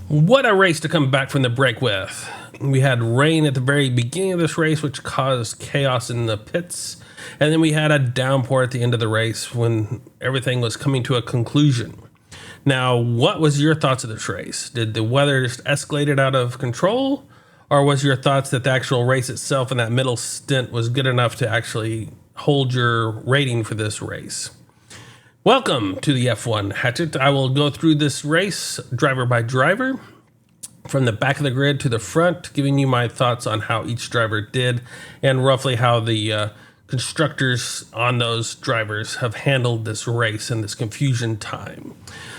What a race to come back from the break with. We had rain at the very beginning of this race, which caused chaos in the pits. And then we had a downpour at the end of the race when everything was coming to a conclusion. Now, what was your thoughts of this race? Did the weather just escalate it out of control? Or was your thoughts that the actual race itself and that middle stint was good enough to actually hold your rating for this race? Welcome to the F1 Hatchet. I will go through this race driver by driver, from the back of the grid to the front, giving you my thoughts on how each driver did and roughly how the constructors on those drivers have handled this race and this confusion time.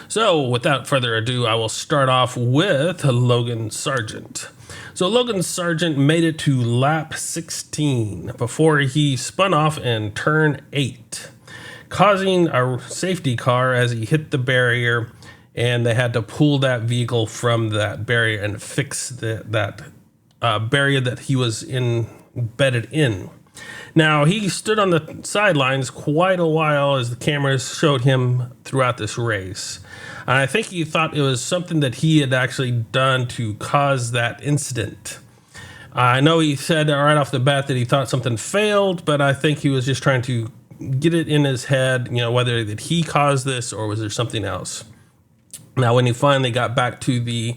So without further ado, I will start off with Logan Sargent. So Logan Sargent made it to lap 16 before he spun off in turn 8. Causing a safety car as he hit the barrier, and they had to pull that vehicle from that barrier and fix that barrier that he was embedded in. Now, he stood on the sidelines quite a while as the cameras showed him throughout this race. And I think he thought it was something that he had actually done to cause that incident. I know he said right off the bat that he thought something failed, but I think he was just trying to get it in his head, whether that he caused this or was there something else. Now, when he finally got back to the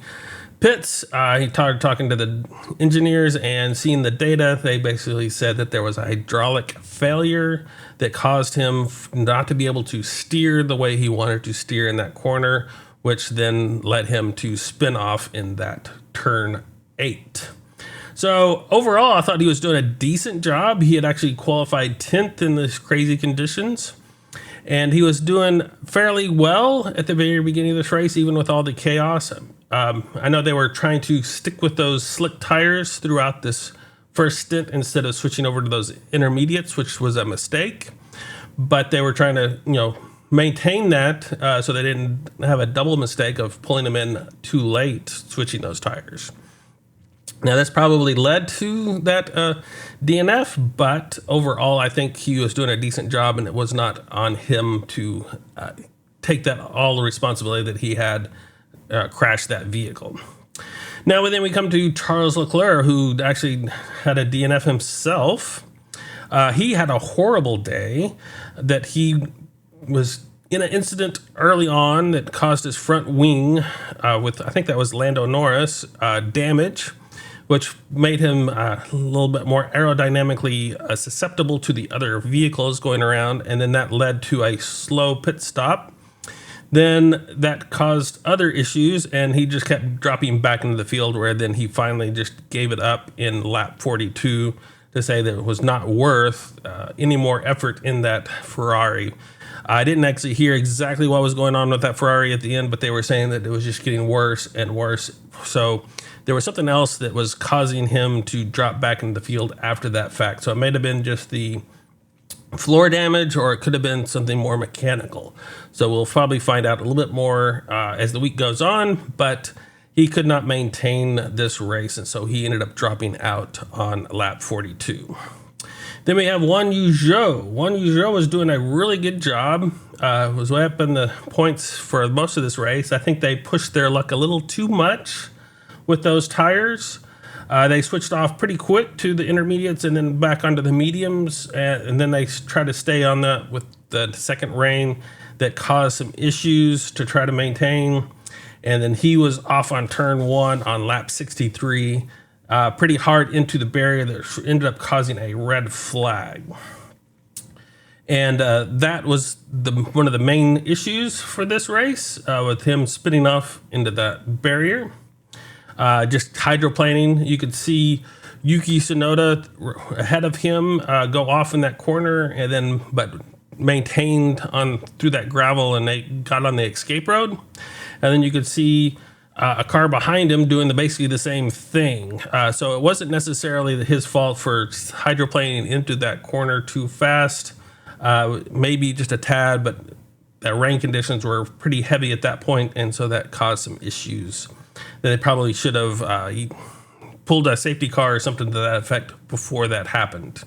pits, he started talking to the engineers and seeing the data. They basically said that there was a hydraulic failure that caused him not to be able to steer the way he wanted to steer in that corner, which then led him to spin off in that turn 8. So overall, I thought he was doing a decent job. He had actually qualified 10th in these crazy conditions, and he was doing fairly well at the very beginning of this race, even with all the chaos. I know they were trying to stick with those slick tires throughout this first stint instead of switching over to those intermediates, which was a mistake. But they were trying to, maintain that so they didn't have a double mistake of pulling them in too late, switching those tires. Now, this probably led to that DNF, but overall, I think he was doing a decent job, and it was not on him to take all the responsibility that he had crashed that vehicle. Now, then we come to Charles Leclerc, who actually had a DNF himself. He had a horrible day that he was in an incident early on that caused his front wing with, I think that was Lando Norris, damage, which made him a little bit more aerodynamically susceptible to the other vehicles going around. And then that led to a slow pit stop. Then that caused other issues, and he just kept dropping back into the field, where then he finally just gave it up in lap 42 to say that it was not worth any more effort in that Ferrari. I didn't actually hear exactly what was going on with that Ferrari at the end, but they were saying that it was just getting worse and worse. So there was something else that was causing him to drop back into the field after that fact. So it may have been just the floor damage, or it could have been something more mechanical. So we'll probably find out a little bit more as the week goes on, but he could not maintain this race, and so he ended up dropping out on lap 42. Then we have Juan Yu Zhou. Juan Yu Zhou was doing a really good job. Was way up in the points for most of this race. I think they pushed their luck a little too much with those tires. They switched off pretty quick to the intermediates and then back onto the mediums, and then they tried to stay on that with the second rain that caused some issues to try to maintain. And then he was off on turn 1 on lap 63, pretty hard into the barrier that ended up causing a red flag. And that was one of the main issues for this race, with him spinning off into that barrier. Just hydroplaning. You could see Yuki Tsunoda ahead of him go off in that corner, and then but maintained on through that gravel, and they got on the escape road. And then you could see a car behind him doing basically the same thing. So it wasn't necessarily his fault for hydroplaning into that corner too fast. Maybe just a tad, but the rain conditions were pretty heavy at that point, and so that caused some issues that they probably should have pulled a safety car or something to that effect before that happened.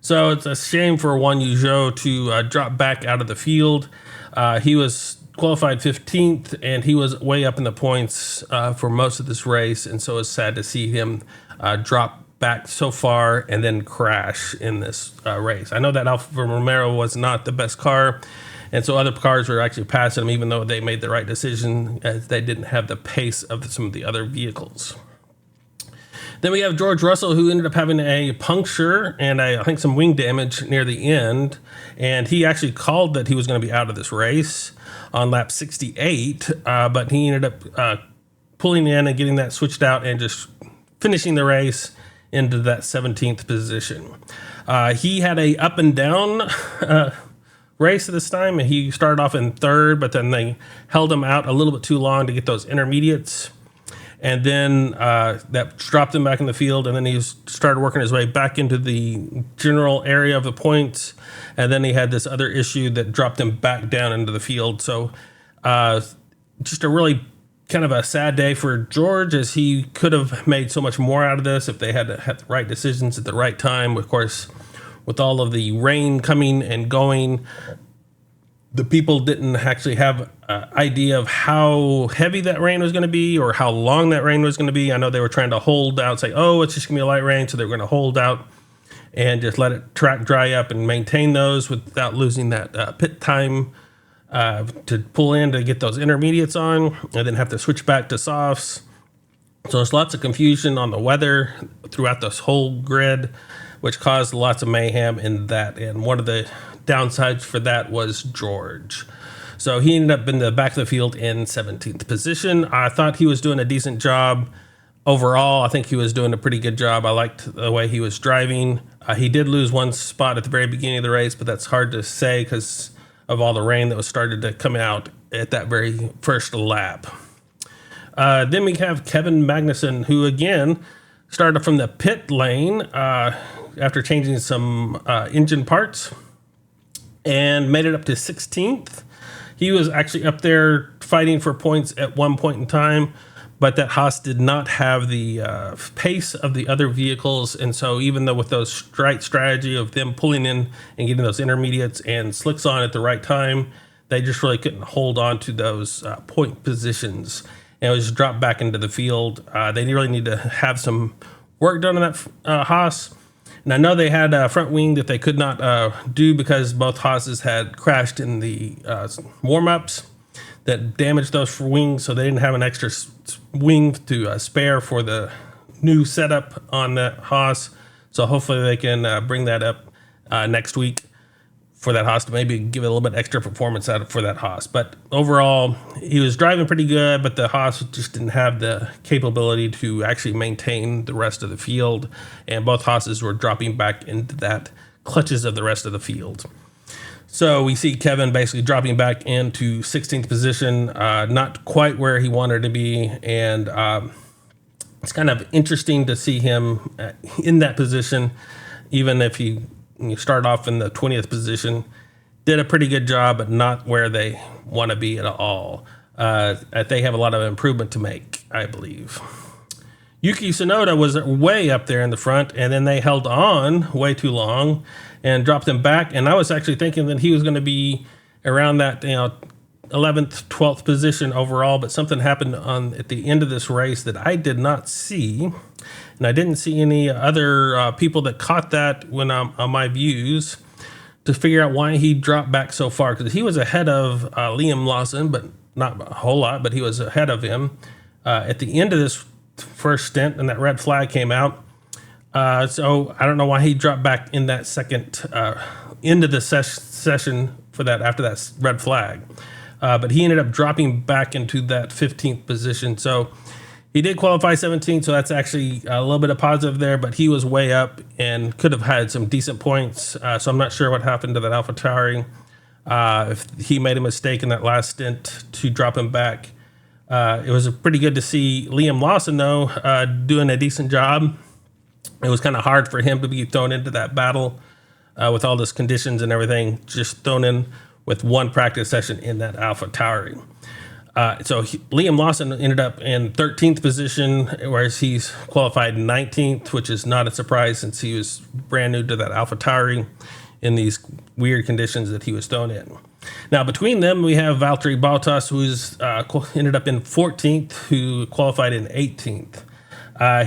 So it's a shame for Juan Yu Zhou to drop back out of the field. He was qualified 15th, and he was way up in the points for most of this race, and so it's sad to see him drop back so far and then crash in this race. I know that Alfa Romeo was not the best car, and so other cars were actually passing him, even though they made the right decision, as they didn't have the pace of some of the other vehicles. Then we have George Russell, who ended up having a puncture and I think some wing damage near the end. And he actually called that he was going to be out of this race on lap 68, but he ended up pulling in and getting that switched out and just finishing the race into that 17th position. He had a up and down race this time. He started off in third, but then they held him out a little bit too long to get those intermediates. And then that dropped him back in the field, and then he started working his way back into the general area of the points, and then he had this other issue that dropped him back down into the field. So just a really kind of a sad day for George, as he could have made so much more out of this if they had the right decisions at the right time. Of course, with all of the rain coming and going, the people didn't actually have an idea of how heavy that rain was going to be or how long that rain was going to be. I know they were trying to hold out, say, oh, it's just going to be a light rain. So they were going to hold out and just let it dry up and maintain those without losing that pit time to pull in to get those intermediates on, and then have to switch back to softs. So there's lots of confusion on the weather throughout this whole grid, which caused lots of mayhem in that. And one of the downsides for that was George. So he ended up in the back of the field in 17th position. I thought he was doing a decent job overall. I think he was doing a pretty good job. I liked the way he was driving. He did lose one spot at the very beginning of the race, but that's hard to say because of all the rain that was started to come out at that very first lap. Then we have Kevin Magnussen, who again started from the pit lane after changing some engine parts and made it up to 16th. He was actually up there fighting for points at one point in time, but that Haas did not have the pace of the other vehicles. And so even though with those right strategy of them pulling in and getting those intermediates and slicks on at the right time, they just really couldn't hold on to those point positions. And it was dropped back into the field. They really need to have some work done on that Haas. And I know they had a front wing that they could not do because both Haas's had crashed in the warm-ups that damaged those wings, so they didn't have an extra wing to spare for the new setup on that Haas. So hopefully they can bring that up next week for that Haas to maybe give it a little bit extra performance out for that Haas. But overall, he was driving pretty good, but the Haas just didn't have the capability to actually maintain the rest of the field, and both Haas's were dropping back into that clutches of the rest of the field. So we see Kevin basically dropping back into 16th position, not quite where he wanted to be, and it's kind of interesting to see him in that position, even if he start off in the 20th position. Did a pretty good job, but not where they want to be at all. They have a lot of improvement to make, I believe. Yuki Tsunoda was way up there in the front, and then they held on way too long and dropped him back. And I was actually thinking that he was going to be around that 11th, 12th position overall, but something happened at the end of this race that I did not see. And I didn't see any other people that caught that when on my views to figure out why he dropped back so far. Because he was ahead of Liam Lawson, but not a whole lot, but he was ahead of him at the end of this first stint, and that red flag came out. So I don't know why he dropped back in that second end of the session for that after that red flag. But he ended up dropping back into that 15th position. So he did qualify 17th, so that's actually a little bit of positive there, but he was way up and could have had some decent points. So I'm not sure what happened to that AlphaTauri. If he made a mistake in that last stint to drop him back. It was pretty good to see Liam Lawson, though, doing a decent job. It was kind of hard for him to be thrown into that battle with all those conditions and everything, just thrown in with one practice session in that AlphaTauri. Liam Lawson ended up in 13th position, whereas he's qualified 19th, which is not a surprise since he was brand new to that AlphaTauri in these weird conditions that he was thrown in. Now, between them, we have Valtteri Bottas, who's ended up in 14th, who qualified in 18th.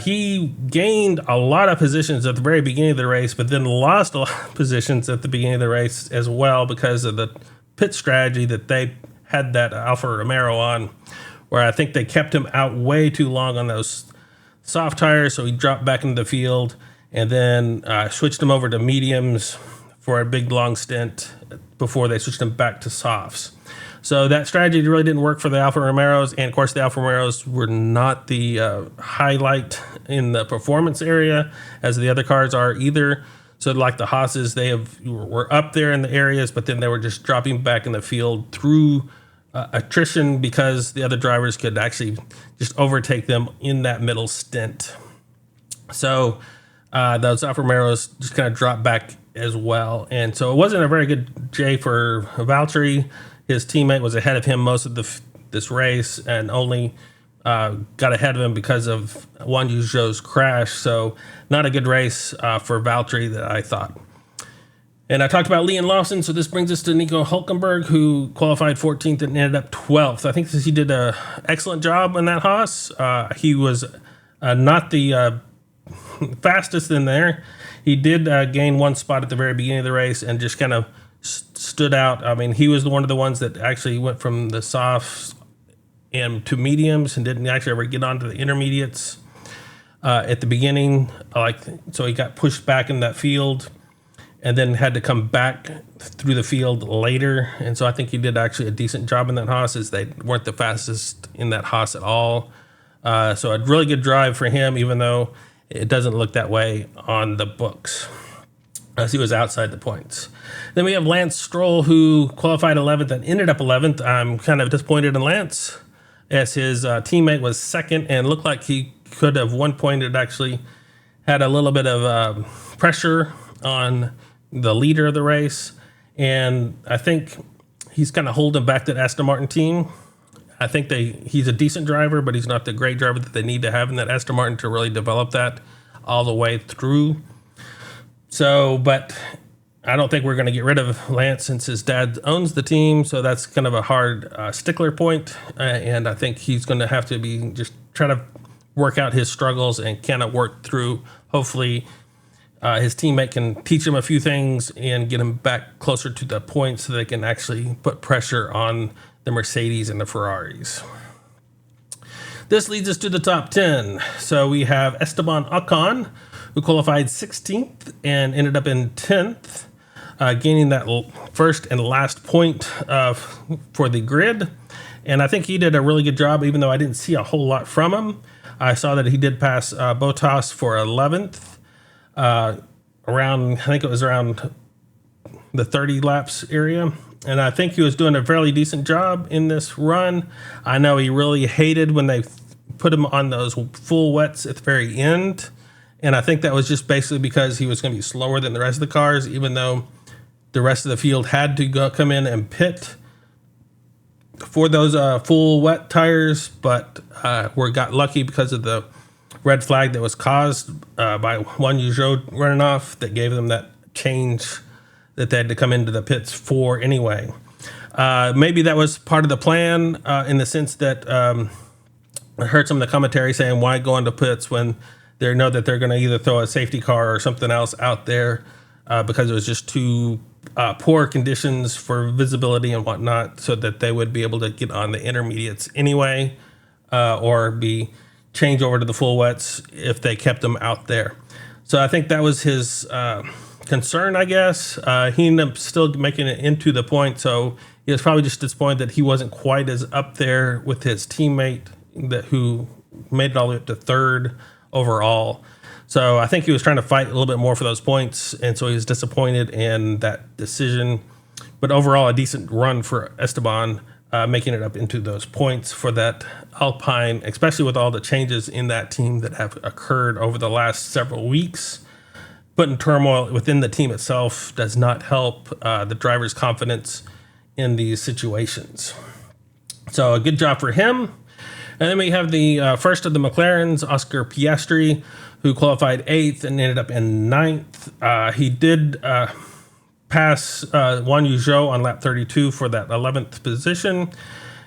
He gained a lot of positions at the very beginning of the race, but then lost a lot of positions at the beginning of the race as well because of the pit strategy that they had that Alfa Romero on, where I think they kept him out way too long on those soft tires, so he dropped back into the field and then switched him over to mediums for a big long stint before they switched him back to softs. So that strategy really didn't work for the Alfa Romeros, and of course the Alfa Romeros were not the highlight in the performance area as the other cars are either. So like the Haas's, were up there in the areas, but then they were just dropping back in the field through attrition because the other drivers could actually just overtake them in that middle stint. So those Alfa Romeros just kind of dropped back as well. And so it wasn't a very good day for Valtteri. His teammate was ahead of him most of this race and only got ahead of him because of Juan Zhou's crash. So not a good race for Valtteri that I thought. And I talked about Liam Lawson, so this brings us to Nico Hülkenberg, who qualified 14th and ended up 12th. I think he did an excellent job in that Haas. He was not the fastest in there. He did gain one spot at the very beginning of the race and just kind of stood out. I mean, he was one of the ones that actually went from the softs and to mediums and didn't actually ever get onto the intermediates at the beginning. So he got pushed back in that field and then had to come back through the field later. And so I think he did actually a decent job in that Haas, as they weren't the fastest in that Haas at all. So a really good drive for him, even though it doesn't look that way on the books, as he was outside the points. Then we have Lance Stroll, who qualified 11th and ended up 11th. I'm kind of disappointed in Lance, as his teammate was second and looked like he could have one point. It actually had a little bit of pressure on the leader of the race, and I think he's kind of holding back that Aston Martin team. I think he's a decent driver, but he's not the great driver that they need to have in that Aston Martin to really develop that all the way through. So, but I don't think we're going to get rid of Lance since his dad owns the team, so that's kind of a hard stickler point, and I think he's going to have to be just try to work out his struggles and kind of work through. Hopefully his teammate can teach him a few things and get him back closer to the points so they can actually put pressure on the Mercedes and the Ferraris. This leads us to the top 10. So we have Esteban Ocon, who qualified 16th and ended up in 10th, gaining that first and last point for the grid. And I think he did a really good job, even though I didn't see a whole lot from him. I saw that he did pass Bottas for 11th. I think it was around the 30 laps area. And I think he was doing a fairly decent job in this run. I know he really hated when they put him on those full wets at the very end. And I think that was just basically because he was going to be slower than the rest of the cars, even though the rest of the field had to come in and pit for those full wet tires. But we got lucky because of the red flag that was caused by Juan Zhou running off that gave them that change that they had to come into the pits for anyway. Maybe that was part of the plan in the sense that I heard some of the commentary saying, why go into pits when they know that they're going to either throw a safety car or something else out there because it was just too poor conditions for visibility and whatnot, so that they would be able to get on the intermediates anyway or be changed over to the full wets if they kept them out there. So I think that was his concern, I guess. He ended up still making it into the point, so he was probably just disappointed that he wasn't quite as up there with his teammate who made it all the way up to third overall. So I think he was trying to fight a little bit more for those points, and so he was disappointed in that decision. But overall, a decent run for Esteban, making it up into those points for that Alpine, especially with all the changes in that team that have occurred over the last several weeks. Putting turmoil within the team itself does not help the driver's confidence in these situations. So a good job for him. And then we have the first of the McLarens, Oscar Piastri, who qualified 8th and ended up in 9th. He did pass Juan Zhou on lap 32 for that 11th position.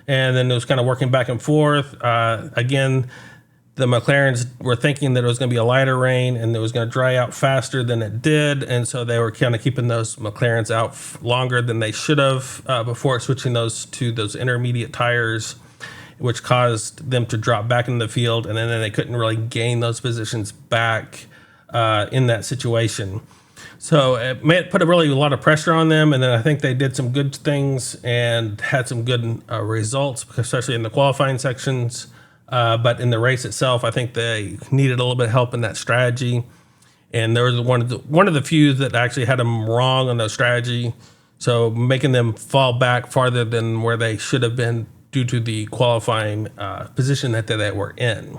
And then it was kind of working back and forth. Again, the McLarens were thinking that it was going to be a lighter rain and it was going to dry out faster than it did. And so they were kind of keeping those McLarens out longer than they should have before switching those to those intermediate tires, which caused them to drop back into the field. And then they couldn't really gain those positions back in that situation. So it put a lot of pressure on them. And then I think they did some good things and had some good results, especially in the qualifying sections. But in the race itself, I think they needed a little bit of help in that strategy. And there was one of the few that actually had them wrong on the strategy. So making them fall back farther than where they should have been due to the qualifying position that they were in.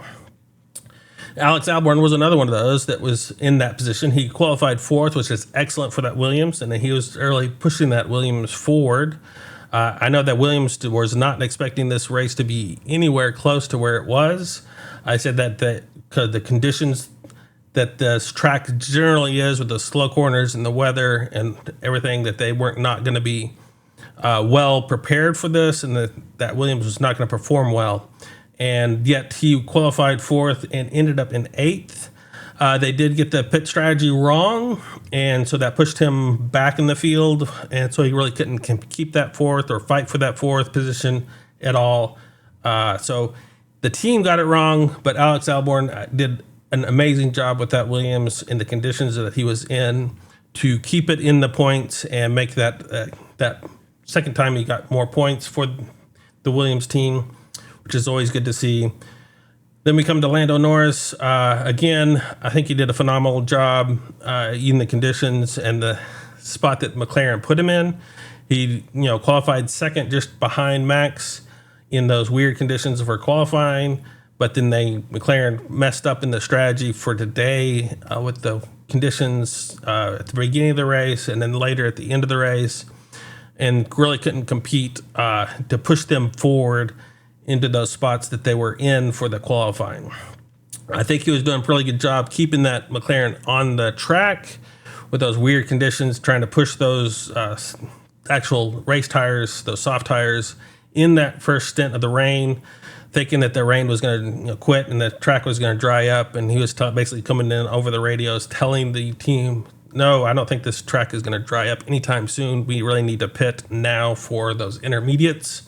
Alex Albon was another one of those that was in that position. He qualified fourth, which is excellent for that Williams. And he was early pushing that Williams forward. I know that Williams was not expecting this race to be anywhere close to where it was. I said that the conditions that this track generally is with the slow corners and the weather and everything, that they weren't not going to be well prepared for this, and that Williams was not going to perform well. And yet he qualified fourth and ended up in eighth. They did get the pit strategy wrong, and so that pushed him back in the field, and so he really couldn't keep that fourth or fight for that fourth position at all. So the team got it wrong, but Alex Albon did an amazing job with that Williams in the conditions that he was in to keep it in the points and make that second time he got more points for the Williams team, which is always good to see. Then we come to Lando Norris. Again, I think he did a phenomenal job in the conditions and the spot that McLaren put him in. He, qualified second just behind Max in those weird conditions for qualifying, but then McLaren messed up in the strategy for today with the conditions at the beginning of the race and then later at the end of the race, and really couldn't compete to push them forward into those spots that they were in for the qualifying. I think he was doing a pretty good job keeping that McLaren on the track with those weird conditions, trying to push those actual race tires, those soft tires, in that first stint of the rain, thinking that the rain was going to quit and the track was going to dry up. And he was basically coming in over the radios telling the team, no, I don't think this track is going to dry up anytime soon. We really need to pit now for those intermediates.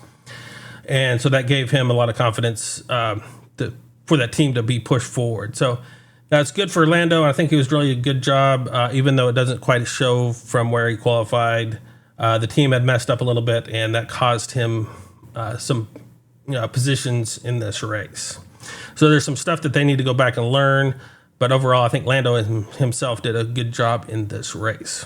And so that gave him a lot of confidence for that team to be pushed forward. So that's good for Lando. I think he was really a good job, even though it doesn't quite show from where he qualified. The team had messed up a little bit, and that caused him some positions in this race. So there's some stuff that they need to go back and learn. But overall, I think Lando himself did a good job in this race.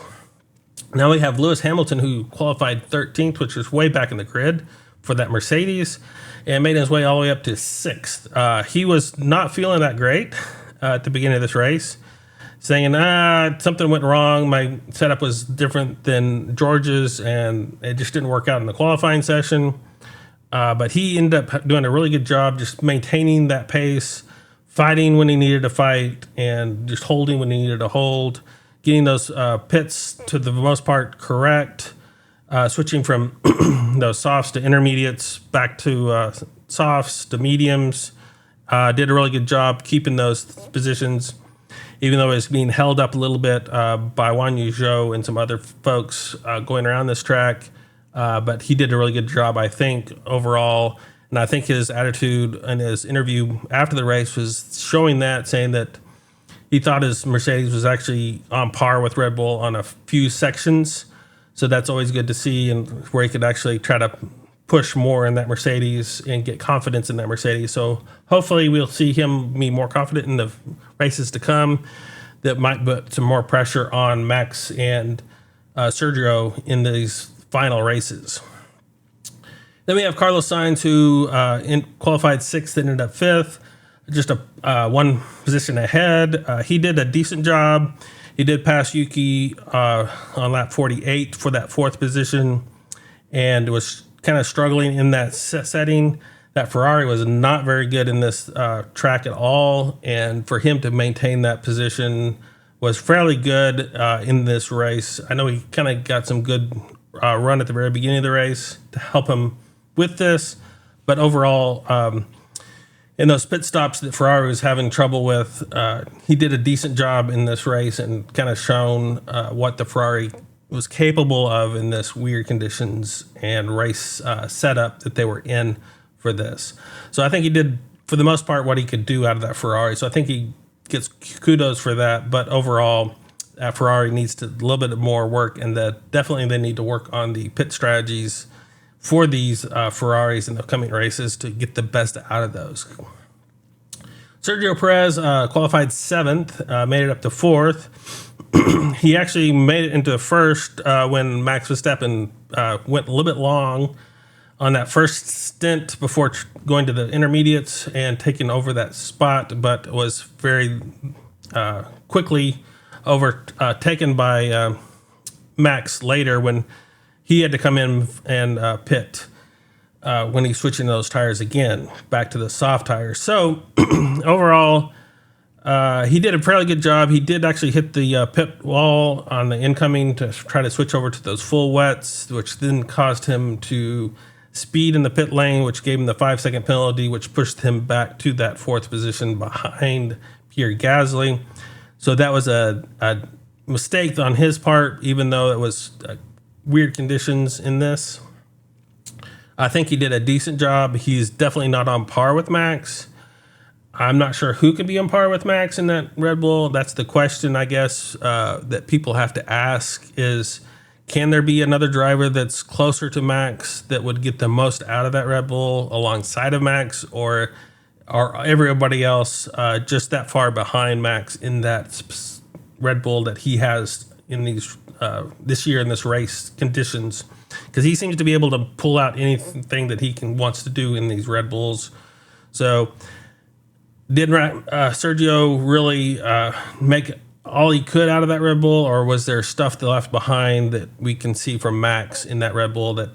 Now we have Lewis Hamilton, who qualified 13th, which is way back in the grid for that Mercedes, and made his way all the way up to 6th. He was not feeling that great at the beginning of this race, saying, something went wrong. My setup was different than George's, and it just didn't work out in the qualifying session. But he ended up doing a really good job just maintaining that pace, fighting when he needed to fight, and just holding when he needed to hold, getting those pits to the most part correct, switching from those softs to intermediates back to softs to mediums. Did a really good job keeping those positions, even though it was being held up a little bit by Juan Zhou and some other folks going around this track. But he did a really good job, I think, overall. And I think his attitude in his interview after the race was showing that, saying that he thought his Mercedes was actually on par with Red Bull on a few sections. So that's always good to see, and where he could actually try to push more in that Mercedes and get confidence in that Mercedes. So hopefully we'll see him be more confident in the races to come. That might put some more pressure on Max and Sergio in these final races. Then we have Carlos Sainz, who qualified 6th and ended up 5th, just one position ahead. He did a decent job. He did pass Yuki on lap 48 for that 4th position, and was kind of struggling in that setting. That Ferrari was not very good in this track at all, and for him to maintain that position was fairly good in this race. I know he kind of got some good run at the very beginning of the race to help him with this, but overall, in those pit stops that Ferrari was having trouble with, he did a decent job in this race and kind of shown what the Ferrari was capable of in this weird conditions and race setup that they were in for this. So I think he did, for the most part, what he could do out of that Ferrari. So I think he gets kudos for that. But overall, Ferrari needs to a little bit more work, and that definitely they need to work on the pit strategies for these Ferraris in the coming races to get the best out of those. Sergio Perez qualified 7th, made it up to 4th. He actually made it into first when Max Verstappen went a little bit long on that first stint before going to the intermediates and taking over that spot, but was very quickly overtaken by Max later when he had to come in and pit when he's switching those tires again back to the soft tires. So overall, he did a fairly good job. He did actually hit the pit wall on the incoming to try to switch over to those full wets, which then caused him to speed in the pit lane, which gave him the 5-second penalty, which pushed him back to that 4th position behind Pierre Gasly. So that was a mistake on his part, even though it was weird conditions in this. I think he did a decent job. He's definitely not on par with Max. I'm not sure who could be on par with Max in that Red Bull. That's the question, I guess, that people have to ask is, can there be another driver that's closer to Max that would get the most out of that Red Bull alongside of Max, or are everybody else just that far behind Max in that Red Bull that he has in these this year in this race conditions? Because he seems to be able to pull out anything that he wants to do in these Red Bulls. So did Sergio really make all he could out of that Red Bull, or was there stuff left behind that we can see from Max in that Red Bull that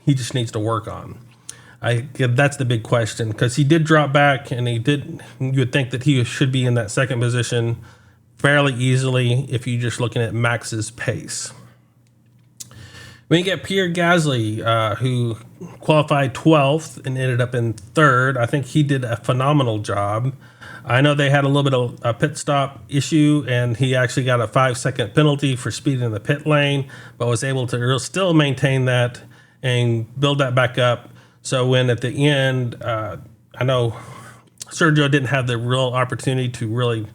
he just needs to work on? That's the big question, because he did drop back, and you would think that he should be in that 2nd position fairly easily if you're just looking at Max's pace. When you get Pierre Gasly, who qualified 12th and ended up in 3rd, I think he did a phenomenal job. I know they had a little bit of a pit stop issue, and he actually got a 5-second penalty for speeding in the pit lane, but was able to still maintain that and build that back up. So when at the end, I know Sergio didn't have the real opportunity to really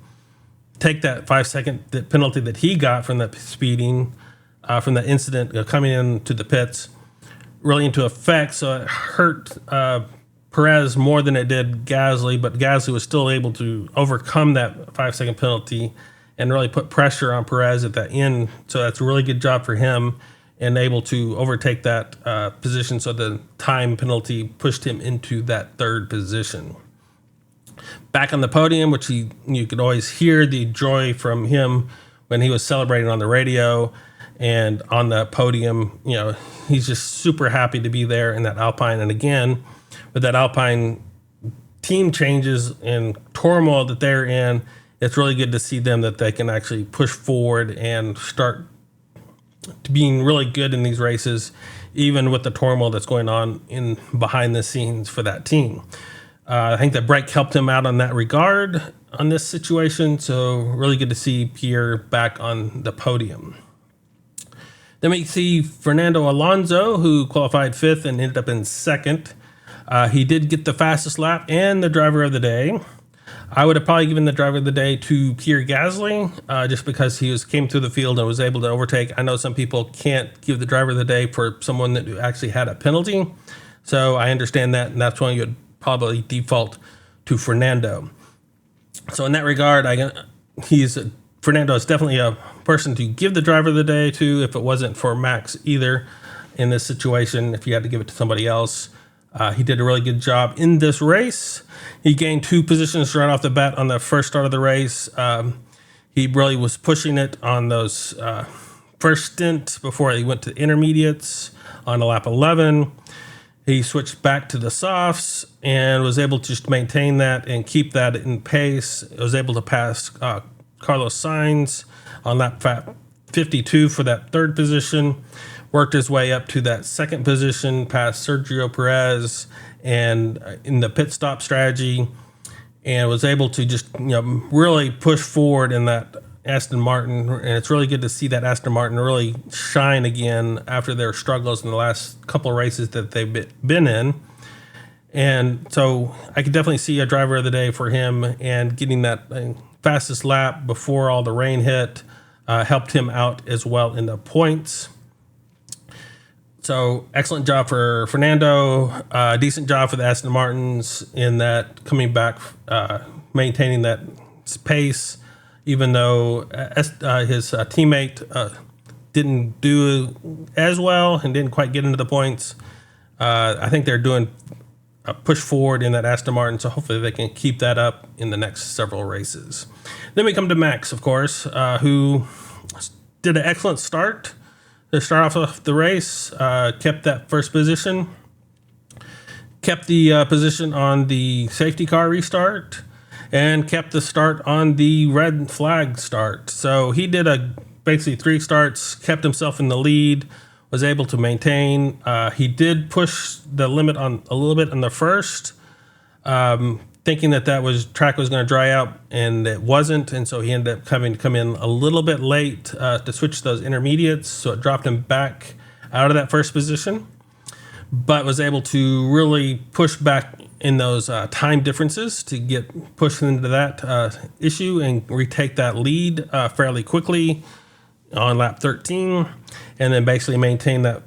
take that 5-second penalty that he got from that speeding, from that incident coming into the pits, really into effect. So it hurt Perez more than it did Gasly, but Gasly was still able to overcome that 5-second penalty and really put pressure on Perez at that end. So that's a really good job for him and able to overtake that position. So the time penalty pushed him into that 3rd position. Back on the podium, which you could always hear the joy from him when he was celebrating on the radio and on the podium. You know, he's just super happy to be there in that Alpine. And again, with that Alpine team changes and turmoil that they're in, it's really good to see them that they can actually push forward and start to being really good in these races, even with the turmoil that's going on in behind the scenes for that team. I think that break helped him out on that regard on this situation. So really good to see Pierre back on the podium. Then we see Fernando Alonso, who qualified 5th and ended up in 2nd. He did get the fastest lap and the driver of the day. I would have probably given the driver of the day to Pierre Gasly, just because he came through the field and was able to overtake. I know some people can't give the driver of the day for someone that actually had a penalty. So I understand that, and that's why you would probably default to Fernando. So in that regard, Fernando is definitely a person to give the driver of the day to if it wasn't for Max either in this situation, if you had to give it to somebody else. He did a really good job in this race. He gained 2 positions right off the bat on the first start of the race. He really was pushing it on those first stint before he went to intermediates on lap 11. He switched back to the softs and was able to just maintain that and keep that in pace. Was able to pass Carlos Sainz on lap 52 for that third position. Worked his way up to that second position past Sergio Perez and in the pit stop strategy, and was able to just really push forward in that Aston Martin. And it's really good to see that Aston Martin really shine again after their struggles in the last couple of races that they've been in. And so I could definitely see a driver of the day for him, and getting that fastest lap before all the rain hit helped him out as well in the points. So excellent job for Fernando. Decent job for the Aston Martins in that coming back, maintaining that pace, even though his teammate didn't do as well and didn't quite get into the points. I think they're doing a push forward in that Aston Martin, so hopefully they can keep that up in the next several races. Then we come to Max, of course, who did an excellent start. To start off the race, kept that first position, kept the position on the safety car restart, and kept the start on the red flag start. So he did basically 3 starts, kept himself in the lead, was able to maintain. He did push the limit on a little bit in the first, thinking that track was going to dry out, and it wasn't, and so he ended up having to come in a little bit late to switch those intermediates, so it dropped him back out of that first position, but was able to really push back in those time differences to get pushed into that issue and retake that lead fairly quickly on lap 13, and then basically maintain that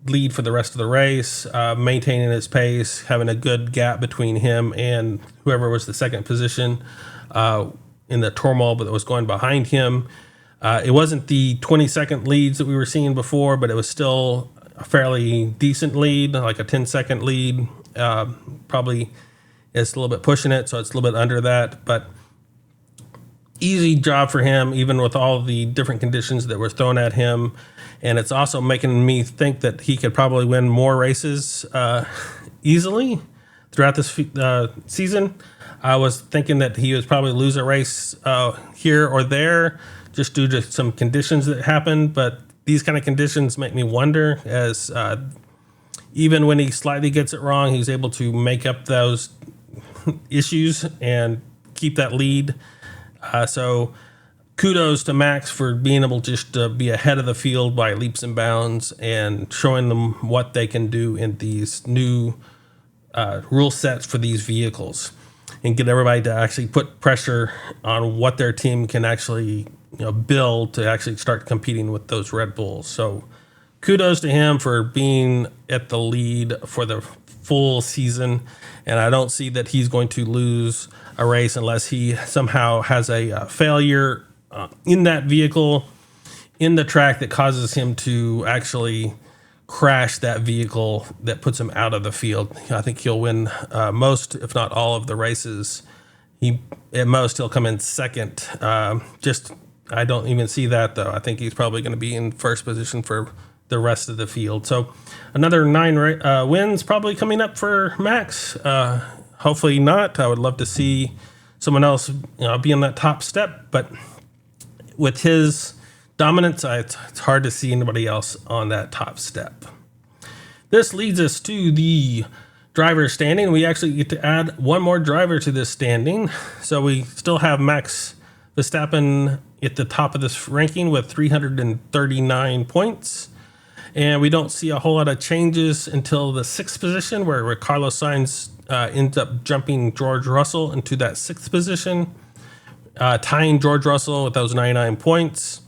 lead for the rest of the race, maintaining his pace, having a good gap between him and whoever was the second position in the turmoil that was going behind him. It wasn't the 20-second leads that we were seeing before, but it was still a fairly decent lead, like a 10-second lead. Probably it's a little bit pushing it, so it's a little bit under that, but easy job for him, even with all the different conditions that were thrown at him. And it's also making me think that he could probably win more races easily throughout this season. I was thinking that he would probably lose a race here or there just due to some conditions that happened. But these kind of conditions make me wonder, as even when he slightly gets it wrong, he's able to make up those issues and keep that lead. So kudos to Max for being able just to be ahead of the field by leaps and bounds and showing them what they can do in these new rule sets for these vehicles, and get everybody to actually put pressure on what their team can actually build to actually start competing with those Red Bulls. So kudos to him for being at the lead for the full season, and I don't see that he's going to lose a race unless he somehow has a failure in that vehicle, in the track, that causes him to actually crash that vehicle that puts him out of the field. I think he'll win most, if not all, of the races. At most, he'll come in second. I don't even see that, though. I think he's probably going to be in first position for the rest of the field. So another 9 wins probably coming up for Max. Hopefully not. I would love to see someone else be in that top step, but with his dominance, it's hard to see anybody else on that top step. This leads us to the driver standing. We actually get to add one more driver to this standing. So we still have Max Verstappen at the top of this ranking with 339 points. And we don't see a whole lot of changes until the 6th position, where Carlos Sainz ends up jumping George Russell into that 6th position, tying George Russell with those 99 points.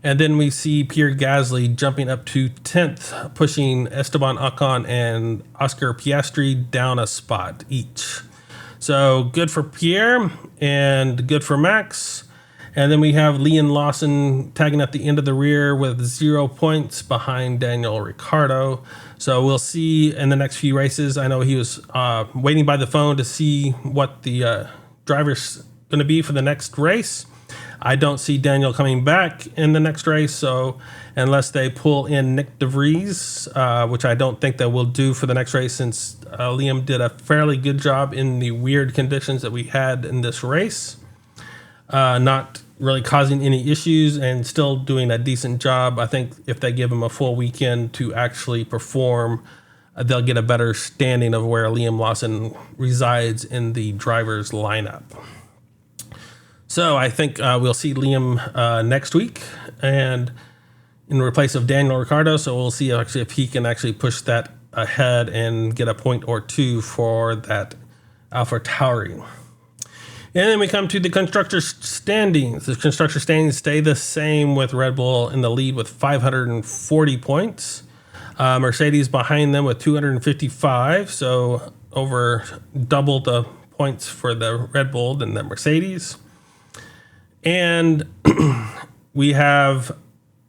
And then we see Pierre Gasly jumping up to 10th, pushing Esteban Ocon and Oscar Piastri down a spot each. So good for Pierre and good for Max. And then we have Liam Lawson tagging at the end of the rear with 0 points behind Daniel Ricciardo. So we'll see in the next few races. I know he was waiting by the phone to see what the driver's going to be for the next race. I don't see Daniel coming back in the next race, so unless they pull in Nick DeVries, which I don't think they will do for the next race, since Liam did a fairly good job in the weird conditions that we had in this race. not really causing any issues and still doing a decent job. I think if they give him a full weekend to actually perform, they'll get a better standing of where Liam Lawson resides in the driver's lineup. So I think we'll see Liam next week, and in replace of Daniel Ricciardo. So we'll see actually if he can actually push that ahead and get a point or two for that AlphaTauri. And then we come to the constructor standings. The constructor standings stay the same with Red Bull in the lead with 540 points. Mercedes behind them with 255, so over double the points for the Red Bull than the Mercedes. And we have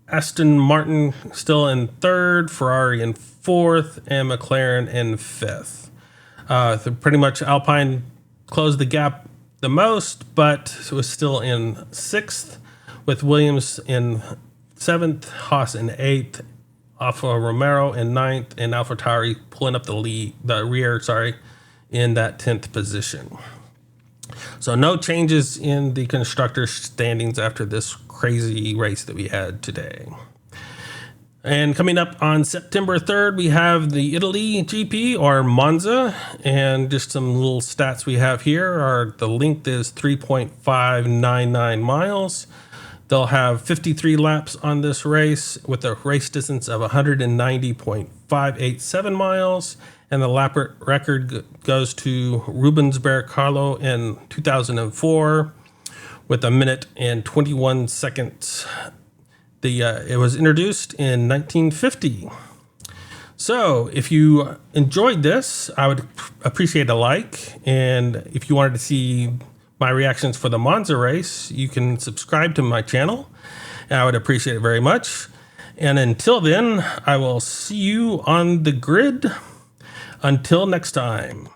Aston Martin still in third, Ferrari in fourth, and McLaren in fifth. Pretty much Alpine closed the gap the most, but it was still in sixth, with Williams in seventh, Haas in eighth, Alfa Romeo in ninth, and AlphaTauri pulling up the rear, in that 10th position. So no changes in the constructor standings after this crazy race that we had today. And coming up on September 3rd, we have the Italy GP, or Monza. And just some little stats we have here are the length is 3.599 miles. They'll have 53 laps on this race with a race distance of 190.587 miles. And the lap record goes to Rubens Barrichello in 2004 with 1 minute and 21 seconds. It was introduced in 1950. So if you enjoyed this, I would appreciate a like. And if you wanted to see my reactions for the Monza race, you can subscribe to my channel. And I would appreciate it very much. And until then, I will see you on the grid. Until next time.